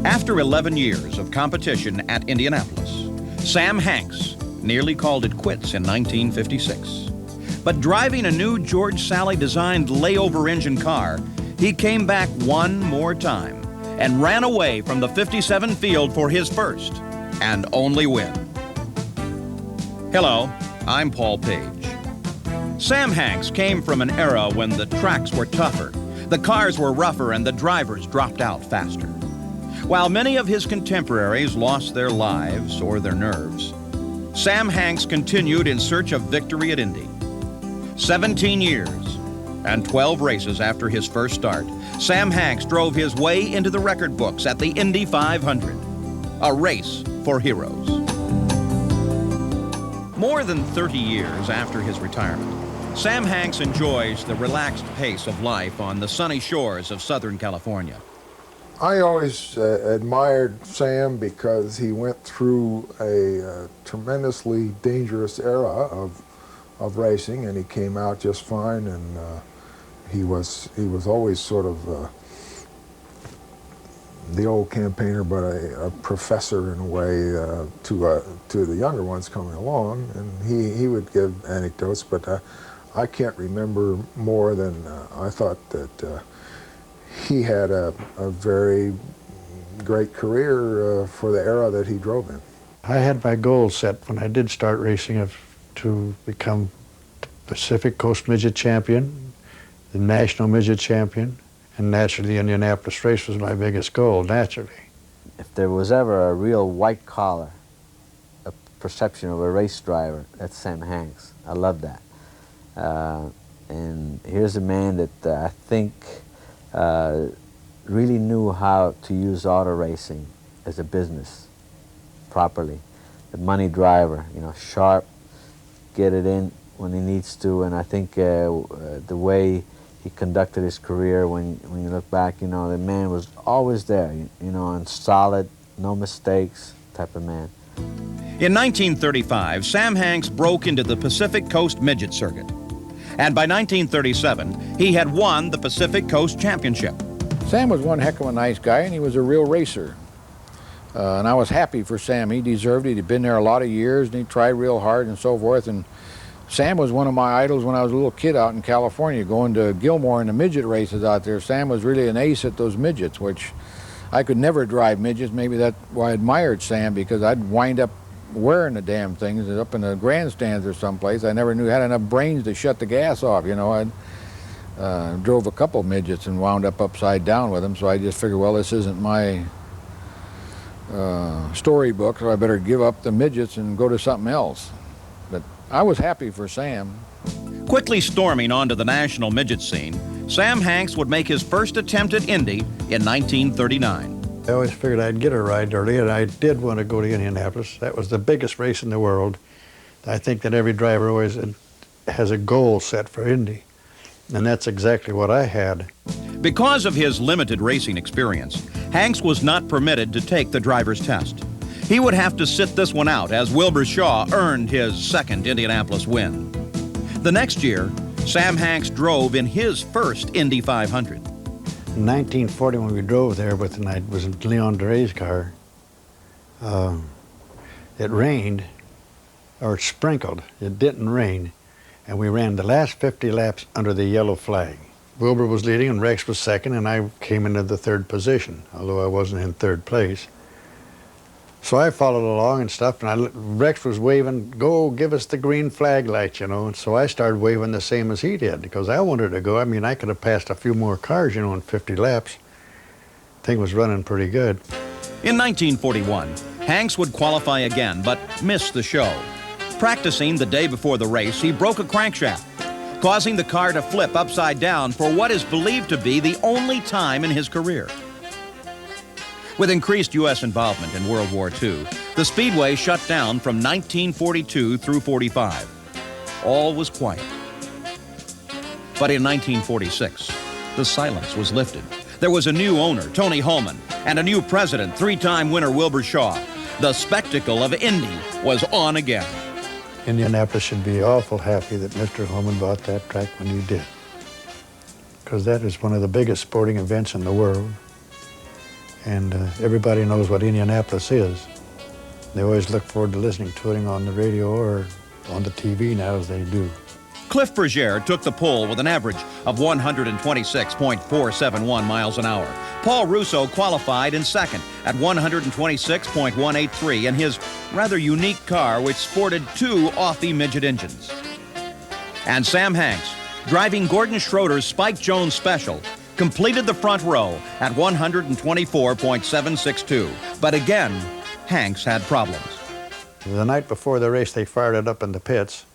After 11 years of competition at Indianapolis, Sam Hanks nearly called it quits in 1956. But driving a new George Sally-designed layover engine car, he came back one more time and ran away from the 57 field for his first and only win. Hello, I'm Paul Page. Sam Hanks came from an era when the tracks were tougher, the cars were rougher, and the drivers dropped out faster. While many of his contemporaries lost their lives or their nerves, Sam Hanks continued in search of victory at Indy. 17 years and 12 races after his first start, Sam Hanks drove his way into the record books at the Indy 500, a race for heroes. More than 30 years after his retirement, Sam Hanks enjoys the relaxed pace of life on the sunny shores of Southern California. I always admired Sam because he went through a tremendously dangerous era of racing, and he came out just fine, and he was always sort of the old campaigner, but a professor in a way to the younger ones coming along, and he would give anecdotes, but I can't remember more than I thought that he had a very great career for the era that he drove in. I had my goal set when I did start racing to become Pacific Coast Midget Champion, the National Midget Champion, and naturally the Indianapolis race was my biggest goal, naturally. If there was ever a real white collar, a perception of a race driver, that's Sam Hanks. I love that. And here's a man that I think really knew how to use auto racing as a business properly. The money driver, you know, sharp, get it in when he needs to, and I think the way he conducted his career, when you look back, you know, the man was always there, you know, and solid, no mistakes type of man. In 1935, Sam Hanks broke into the Pacific Coast Midget Circuit. And by 1937, he had won the Pacific Coast Championship. Sam was one heck of a nice guy, and he was a real racer. And I was happy for Sam. He deserved it. He'd been there a lot of years, and he tried real hard and so forth. And Sam was one of my idols when I was a little kid out in California, going to Gilmore and the midget races out there. Sam was really an ace at those midgets, which I could never drive midgets. Maybe that's why I admired Sam, because I'd wind up wearing the damn things up in the grandstands or someplace. I never knew had enough brains to shut the gas off, you know. I drove a couple midgets and wound up upside down with them, so I just figured, well, this isn't my storybook, so I better give up the midgets and go to something else. But I was happy for Sam. Quickly storming onto the national midget scene, Sam Hanks would make his first attempt at Indy in 1939. I always figured I'd get a ride early, and I did want to go to Indianapolis. That was the biggest race in the world. I think that every driver always has a goal set for Indy, and that's exactly what I had. Because of his limited racing experience, Hanks was not permitted to take the driver's test. He would have to sit this one out as Wilbur Shaw earned his second Indianapolis win. The next year, Sam Hanks drove in his first Indy 500. In 1940, when we drove there with, and I was in Leon DeRay's car, it rained, or it sprinkled. It didn't rain, and we ran the last 50 laps under the yellow flag. Wilbur was leading, and Rex was second, and I came into the third position, although I wasn't in third place. So I followed along and stuff, and Rex was waving, "Go, give us the green flag light," you know, and so I started waving the same as he did, because I wanted to go. I mean, I could have passed a few more cars, you know, in 50 laps. Thing was running pretty good. In 1941, Hanks would qualify again, but miss the show. Practicing the day before the race, he broke a crankshaft, causing the car to flip upside down for what is believed to be the only time in his career. With increased U.S. involvement in World War II, the Speedway shut down from 1942 through 45. All was quiet. But in 1946, the silence was lifted. There was a new owner, Tony Holman, and a new president, three-time winner Wilbur Shaw. The spectacle of Indy was on again. Indianapolis should be awful happy that Mr. Holman bought that track when he did, because that is one of the biggest sporting events in the world. And everybody knows what Indianapolis is. They always look forward to listening to it on the radio or on the TV now as they do. Cliff Bergere took the pole with an average of 126.471 miles an hour. Paul Russo qualified in second at 126.183 in his rather unique car, which sported two Authy midget engines. And Sam Hanks, driving Gordon Schroeder's Spike Jones Special, completed the front row at 124.762. But again, Hanks had problems. The night before the race, they fired it up in the pits,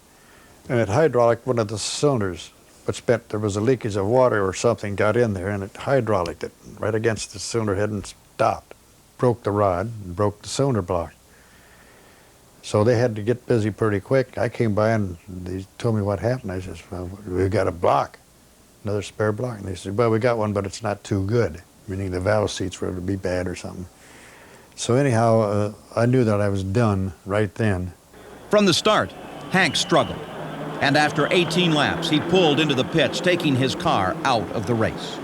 and it hydraulic one of the cylinders, which meant there was a leakage of water or something got in there, and it hydraulicked it right against the cylinder head and stopped. Broke the rod and broke the cylinder block. So they had to get busy pretty quick. I came by and they told me what happened. I said, well, we've got a block, another spare block. And they said, well, we got one, but it's not too good, meaning the valve seats were to be bad or something. So anyhow, I knew that I was done right then. From the start, Hanks struggled. And after 18 laps, he pulled into the pits, taking his car out of the race.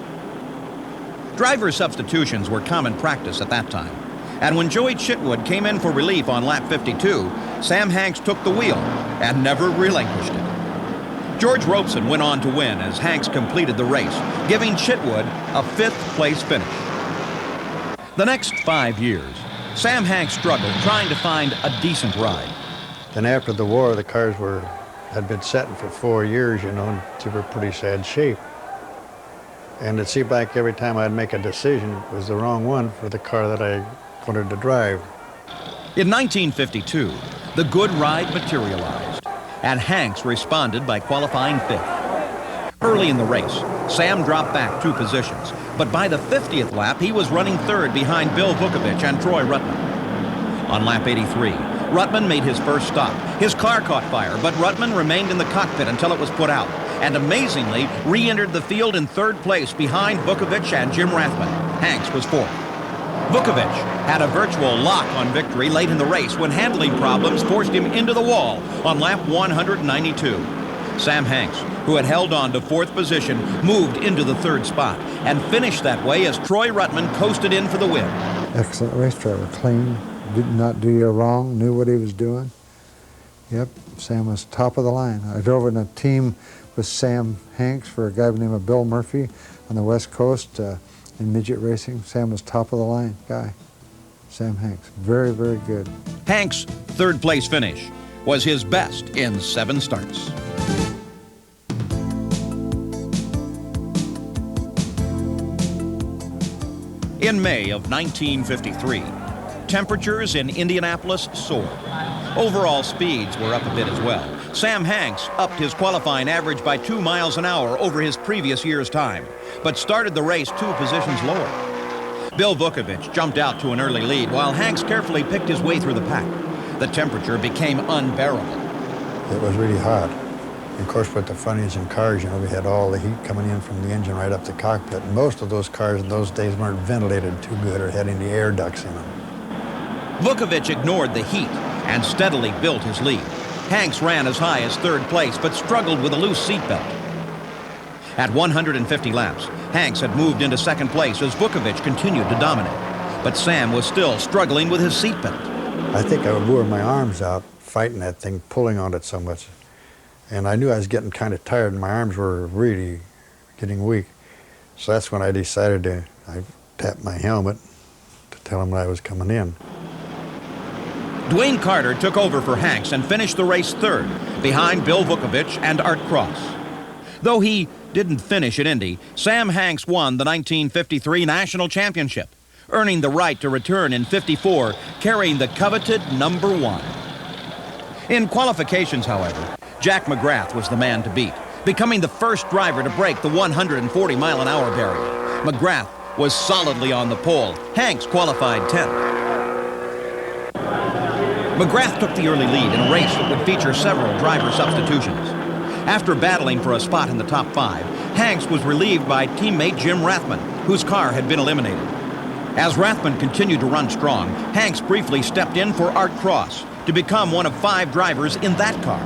Driver substitutions were common practice at that time. And when Joey Chitwood came in for relief on lap 52, Sam Hanks took the wheel and never relinquished it. George Robeson went on to win as Hanks completed the race, giving Chitwood a fifth-place finish. The next 5 years, Sam Hanks struggled trying to find a decent ride. Then after the war, the cars had been setting for 4 years, you know, and they were pretty sad shape. And it seemed like every time I'd make a decision, it was the wrong one for the car that I wanted to drive. In 1952, the good ride materialized, and Hanks responded by qualifying fifth. Early in the race, Sam dropped back 2 positions, but by the 50th lap, he was running third behind Bill Vukovich and Troy Ruttman. On lap 83, Ruttman made his first stop. His car caught fire, but Ruttman remained in the cockpit until it was put out, and amazingly re-entered the field in third place behind Vukovich and Jim Rathman. Hanks was fourth. Vukovich had a virtual lock on victory late in the race when handling problems forced him into the wall on lap 192. Sam Hanks, who had held on to fourth position, moved into the third spot and finished that way as Troy Ruttman coasted in for the win. Excellent race driver, clean, did not do you wrong, knew what he was doing. Yep, Sam was top of the line. I drove in a team with Sam Hanks for a guy by the name of Bill Murphy on the West Coast in midget racing. Sam was top of the line guy. Sam Hanks, very, very good. Hanks' third place finish was his best in 7 starts. In May of 1953, temperatures in Indianapolis soared. Overall speeds were up a bit as well. Sam Hanks upped his qualifying average by 2 miles an hour over his previous year's time, but started the race 2 positions lower. Bill Vukovich jumped out to an early lead while Hanks carefully picked his way through the pack. The temperature became unbearable. It was really hot. Of course, with the front engine cars, you know, we had all the heat coming in from the engine right up the cockpit. And most of those cars in those days weren't ventilated too good or had any air ducts in them. Vukovich ignored the heat and steadily built his lead. Hanks ran as high as third place, but struggled with a loose seatbelt. At 150 laps, Hanks had moved into second place as Vukovich continued to dominate. But Sam was still struggling with his seatbelt. I think I wore my arms out fighting that thing, pulling on it so much. And I knew I was getting kind of tired and my arms were really getting weak. So that's when I decided I tapped my helmet to tell him I was coming in. Dwayne Carter took over for Hanks and finished the race third, behind Bill Vukovich and Art Cross. Though he didn't finish at Indy, Sam Hanks won the 1953 National Championship, earning the right to return in '54, carrying the coveted number 1. In qualifications, however, Jack McGrath was the man to beat, becoming the first driver to break the 140-mile-an-hour barrier. McGrath was solidly on the pole. Hanks qualified 10th. McGrath took the early lead in a race that would feature several driver substitutions. After battling for a spot in the top 5, Hanks was relieved by teammate Jim Rathman, whose car had been eliminated. As Rathman continued to run strong, Hanks briefly stepped in for Art Cross to become one of 5 drivers in that car.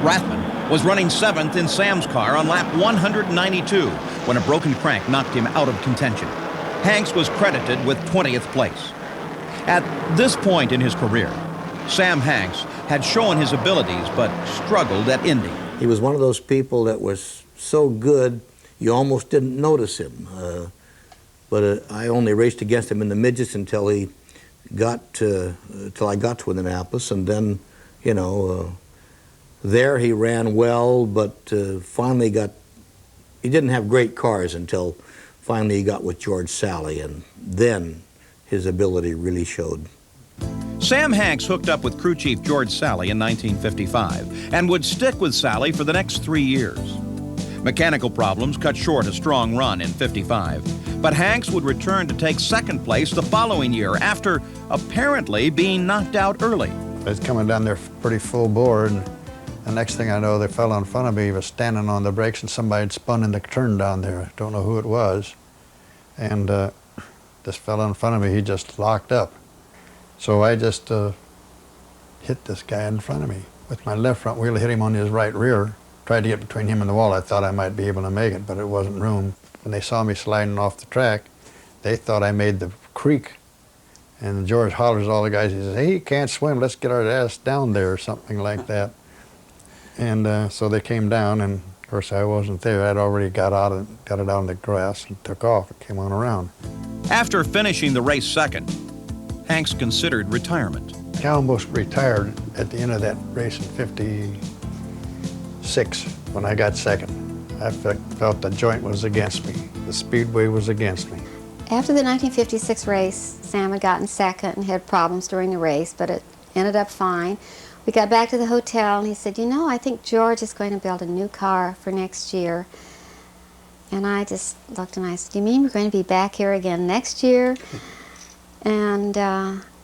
Rathman was running 7th in Sam's car on lap 192 when a broken crank knocked him out of contention. Hanks was credited with 20th place. At this point in his career, Sam Hanks had shown his abilities but struggled at Indy. He was one of those people that was so good you almost didn't notice him. But I only raced against him in the midgets until I got to Indianapolis, and then, you know, there he ran well, but finally he didn't have great cars until finally he got with George Sally, and then his ability really showed. Sam Hanks hooked up with crew chief George Sally in 1955 and would stick with Sally for the next 3 years. Mechanical problems cut short a strong run in '55, but Hanks would return to take second place the following year after apparently being knocked out early. I was coming down there pretty full bore, and the next thing I know, the fellow in front of me was standing on the brakes, and somebody had spun in the turn down there. I don't know who it was. And this fellow in front of me, he just locked up. So I just hit this guy in front of me. With my left front wheel, hit him on his right rear. Tried to get between him and the wall. I thought I might be able to make it, but it wasn't room. When they saw me sliding off the track, they thought I made the creek. And George hollers at all the guys, he says, "Hey, you can't swim, let's get our ass down there," or something like that. And so they came down, and of course I wasn't there. I'd already got it out on the grass and took off. It came on around. After finishing the race second, Hanks considered retirement. I almost retired at the end of that race in '56 when I got second. I felt the joint was against me. The speedway was against me. After the 1956 race, Sam had gotten second and had problems during the race, but it ended up fine. We got back to the hotel, and he said, "You know, I think George is going to build a new car for next year." And I just looked and I said, "Do you mean we're going to be back here again next year?" And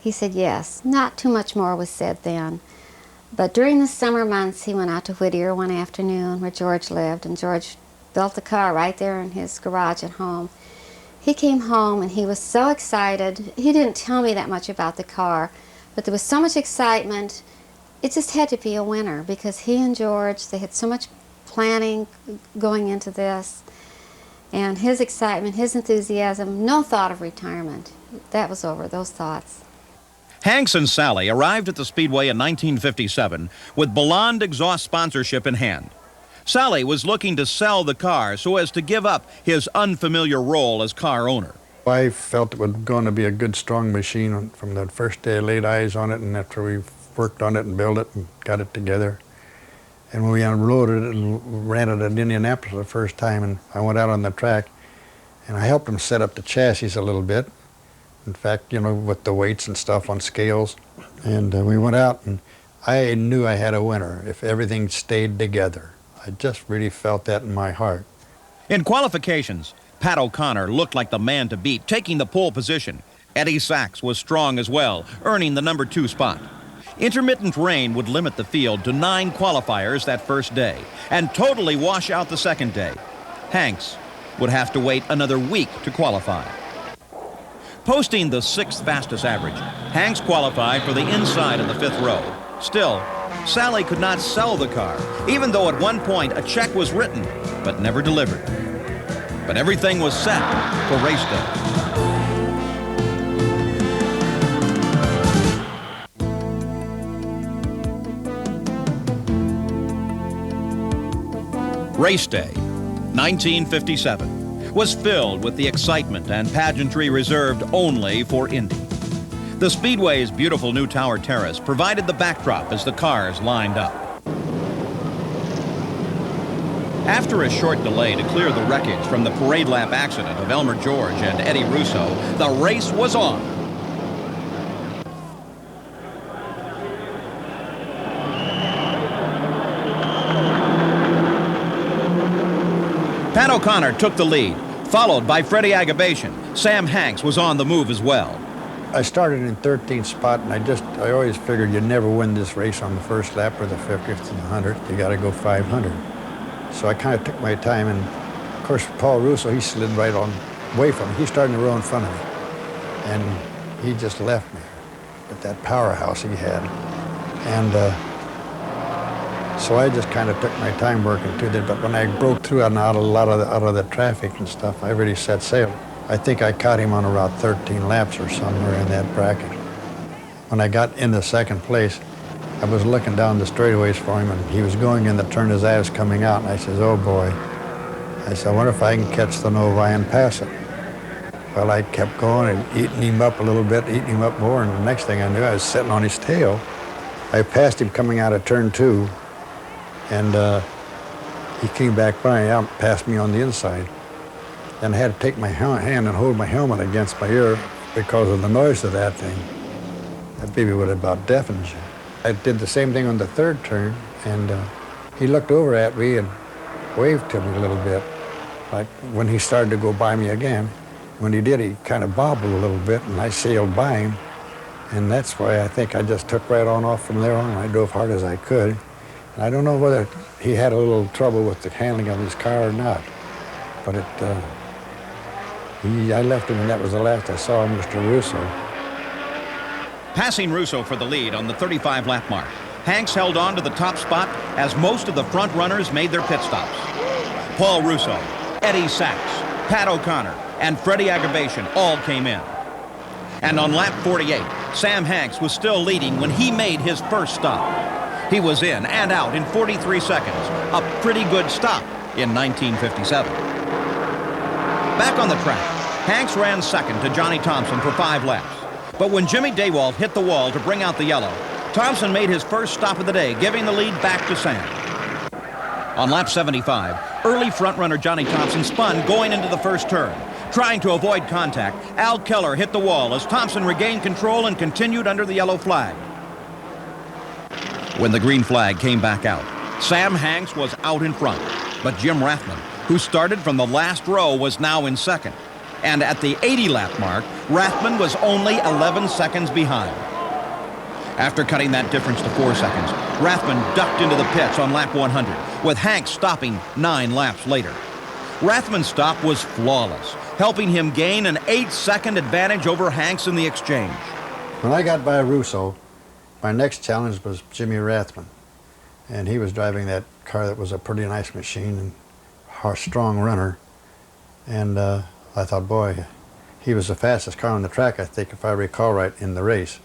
he said yes. Not too much more was said then. But during the summer months, he went out to Whittier one afternoon where George lived, and George built the car right there in his garage at home. He came home and he was so excited. He didn't tell me that much about the car, but there was so much excitement. It just had to be a winner because he and George, they had so much planning going into this. And his excitement, his enthusiasm, no thought of retirement. That was over, those thoughts. Hanks and Sally arrived at the Speedway in 1957 with Belland exhaust sponsorship in hand. Sally was looking to sell the car so as to give up his unfamiliar role as car owner. I felt it was going to be a good, strong machine from the first day I laid eyes on it, and after we worked on it and built it and got it together. And when we unloaded it and ran it at Indianapolis the first time, and I went out on the track, and I helped them set up the chassis a little bit. In fact, you know, with the weights and stuff on scales. And we went out, and I knew I had a winner if everything stayed together. I just really felt that in my heart. In qualifications, Pat O'Connor looked like the man to beat, taking the pole position. Eddie Sachs was strong as well, earning the number 2 spot. Intermittent rain would limit the field to 9 qualifiers that first day and totally wash out the second day. Hanks would have to wait another week to qualify. Posting the 6th fastest average, Hanks qualified for the inside of the 5th row. Still, Sally could not sell the car, even though at one point a check was written, but never delivered. But everything was set for race day. Race day, 1957. Was filled with the excitement and pageantry reserved only for Indy. The Speedway's beautiful new tower terrace provided the backdrop as the cars lined up. After a short delay to clear the wreckage from the parade lap accident of Elmer George and Eddie Russo, the race was on. Pat O'Connor took the lead, followed by Freddie Agabation. Sam Hanks was on the move as well. I started in 13th spot, and I always figured you'd never win this race on the first lap or the 50th and the 100th. You got to go 500. So I kind of took my time, and of course Paul Russo, he slid right on away from me. He started in the row in front of me, and he just left me with that powerhouse he had. And so I just kind of took my time working through that. But when I broke through and out of the traffic and stuff, I really set sail. I think I caught him on about 13 laps or somewhere in that bracket. When I got into second place, I was looking down the straightaways for him, and he was going in the turn as I was coming out, and I says, oh boy. I said, I wonder if I can catch the Novi and pass it. Well, I kept going and eating him up a little bit, eating him up more, and the next thing I knew, I was sitting on his tail. I passed him coming out of turn 2, and he came back by and passed me on the inside. And I had to take my hand and hold my helmet against my ear because of the noise of that thing. That baby would have about deafened you. I did the same thing on the third turn, and he looked over at me and waved to me a little bit, like when he started to go by me again. When he did, he kind of bobbled a little bit, and I sailed by him. And that's why I think I just took right on off from there on, and I drove hard as I could. And I don't know whether he had a little trouble with the handling of his car or not, but I left him, and that was the last I saw of Mr. Russo. Passing Russo for the lead on the 35-lap mark, Hanks held on to the top spot as most of the front runners made their pit stops. Paul Russo, Eddie Sachs, Pat O'Connor, and Freddie Aggravation all came in. And on lap 48, Sam Hanks was still leading when he made his first stop. He was in and out in 43 seconds, a pretty good stop in 1957. Back on the track, Hanks ran second to Johnny Thompson for 5 laps. But when Jimmy DAYWALT hit the wall to bring out the yellow, Thompson made his first stop of the day, giving the lead back to Sam. On lap 75, early front-runner Johnny Thompson spun going into the first turn. Trying to avoid contact, Al Keller hit the wall as Thompson regained control and continued under the yellow flag. When the green flag came back out, Sam Hanks was out in front, but Jim Rathman, who started from the last row, was now in second. And at the 80-lap mark, Rathman was only 11 seconds behind. After cutting that difference to 4 seconds, Rathman ducked into the pits on lap 100, with Hanks stopping 9 laps later. Rathman's stop was flawless, helping him gain an 8-second advantage over Hanks in the exchange. When I got by Russo, my next challenge was Jimmy Rathman. And he was driving that car that was a pretty nice machine and a strong runner. And I thought, boy, he was the fastest car on the track, I think, if I recall right, in the race.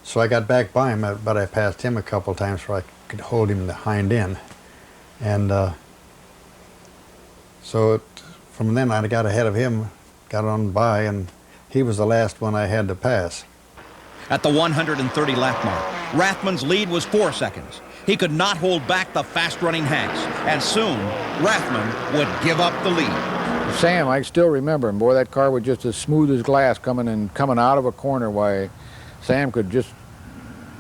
So I got back by him, but I passed him a couple times so I could hold him in the hind end. And from then I got ahead of him, got on by, and he was the last one I had to pass. At the 130-lap mark, Rathman's lead was 4 seconds. He could not hold back the fast-running Hanks, and soon Rathman would give up the lead. Sam, I still remember him. Boy, that car was just as smooth as glass coming out of a corner. Why, Sam could just,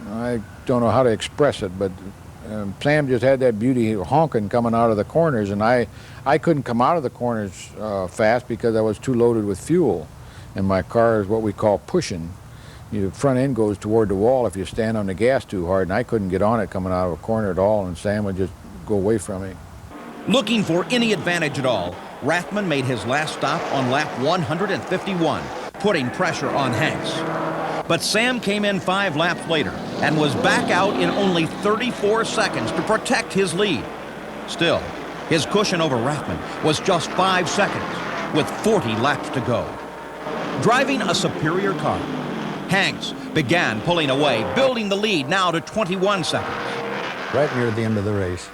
I don't know how to express it, but Sam just had that beauty honking coming out of the corners, and I couldn't come out of the corners fast because I was too loaded with fuel. And my car is what we call pushing. Your front end goes toward the wall if you stand on the gas too hard, and I couldn't get on it coming out of a corner at all, and Sam would just go away from me. Looking for any advantage at all, Rathman made his last stop on lap 151, putting pressure on Hanks. But Sam came in 5 laps later and was back out in only 34 seconds to protect his lead. Still, his cushion over Rathman was just 5 seconds, with 40 laps to go. Driving a superior car, Hanks began pulling away, building the lead now to 21 seconds. Right near the end of the race,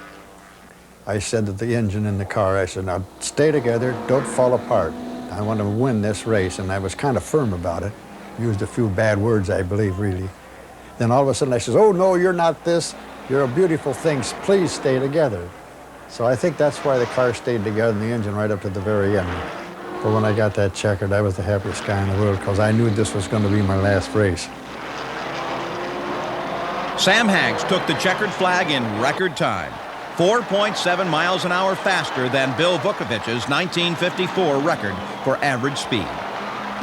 I said to the engine in the car, I said, now stay together, don't fall apart. I want to win this race, and I was kind of firm about it. Used a few bad words, I believe, really. Then all of a sudden I says, oh no, you're not this, you're a beautiful thing, please stay together. So I think that's why the car stayed together and the engine right up to the very end. But when I got that checkered, I was the happiest guy in the world because I knew this was going to be my last race. Sam Hanks took the checkered flag in record time, 4.7 miles an hour faster than Bill Vukovic's 1954 record for average speed.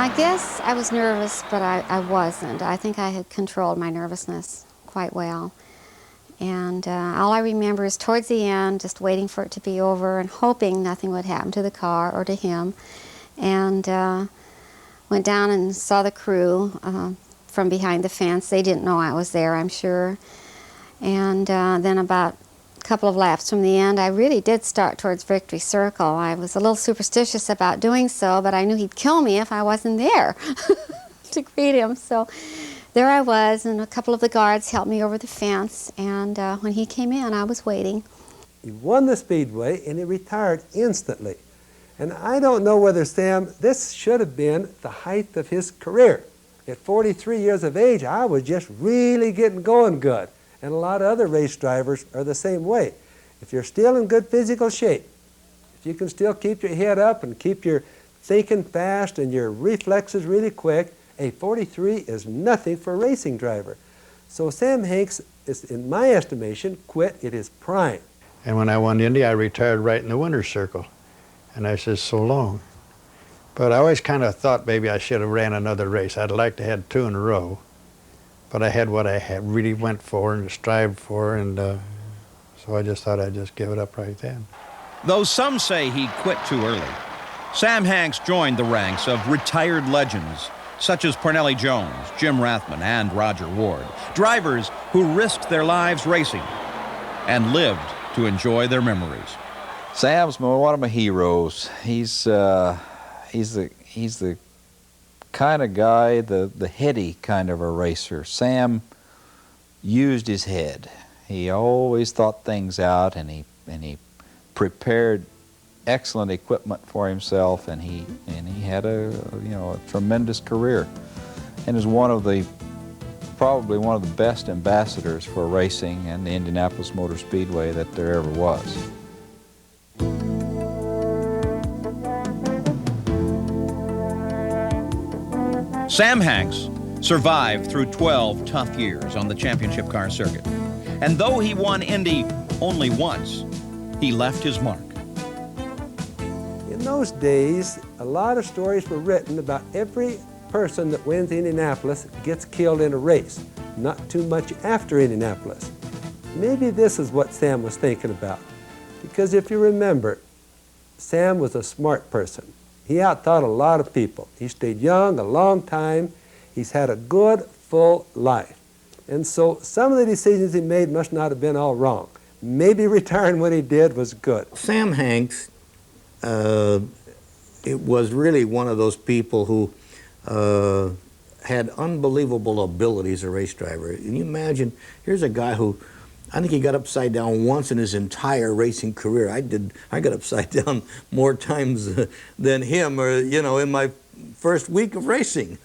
I guess I was nervous, but I wasn't. I think I had controlled my nervousness quite well. And all I remember is towards the end, just waiting for it to be over and hoping nothing would happen to the car or to him. And went down and saw the crew from behind the fence. They didn't know I was there, I'm sure. And then about a couple of laps from the end, I really did start towards Victory Circle. I was a little superstitious about doing so, but I knew he'd kill me if I wasn't there to greet him. So there I was, and a couple of the guards helped me over the fence, and when he came in, I was waiting. He won the Speedway, and he retired instantly. And I don't know whether Sam, this should have been the height of his career. At 43 years of age, I was just really getting going good. And a lot of other race drivers are the same way. If you're still in good physical shape, if you can still keep your head up and keep your thinking fast and your reflexes really quick, a 43 is nothing for a racing driver. So Sam Hanks is, in my estimation, quit at his prime. And when I won Indy, I retired right in the winner's circle. And I said, so long. But I always kind of thought maybe I should have ran another race. I'd like to have 2 in a row. But I had what I had really went for and strived for, and so I just thought I'd just give it up right then. Though some say he quit too early, Sam Hanks joined the ranks of retired legends such as Parnelli Jones, Jim Rathman, and Roger Ward, drivers who risked their lives racing and lived to enjoy their memories. Sam's one of my heroes. He's the kind of guy, the heady kind of a racer. Sam used his head. He always thought things out, and he prepared excellent equipment for himself, and he had a tremendous career, and is probably one of the best ambassadors for racing and the Indianapolis Motor Speedway that there ever was. Sam Hanks survived through 12 tough years on the championship car circuit. And though he won Indy only once, he left his mark. In those days, a lot of stories were written about every person that wins Indianapolis gets killed in a race, not too much after Indianapolis. Maybe this is what Sam was thinking about. Because if you remember, Sam was a smart person. He outthought a lot of people. He stayed young a long time. He's had a good, full life. And so some of the decisions he made must not have been all wrong. Maybe retiring when he did was good. Sam Hanks, it was really one of those people who had unbelievable abilities as a race driver. And you imagine, here's a guy who, I think he got upside down once in his entire racing career. I got upside down more times than him, or in my first week of racing.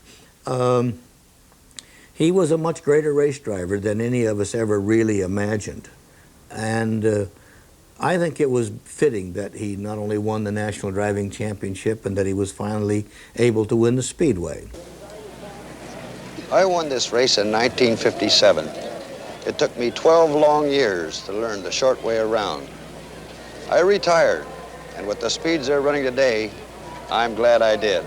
He was a much greater race driver than any of us ever really imagined. And I think it was fitting that he not only won the National Driving Championship and that he was finally able to win the Speedway. I won this race in 1957. It took me 12 long years to learn the short way around. I retired, and with the speeds they're running today, I'm glad I did.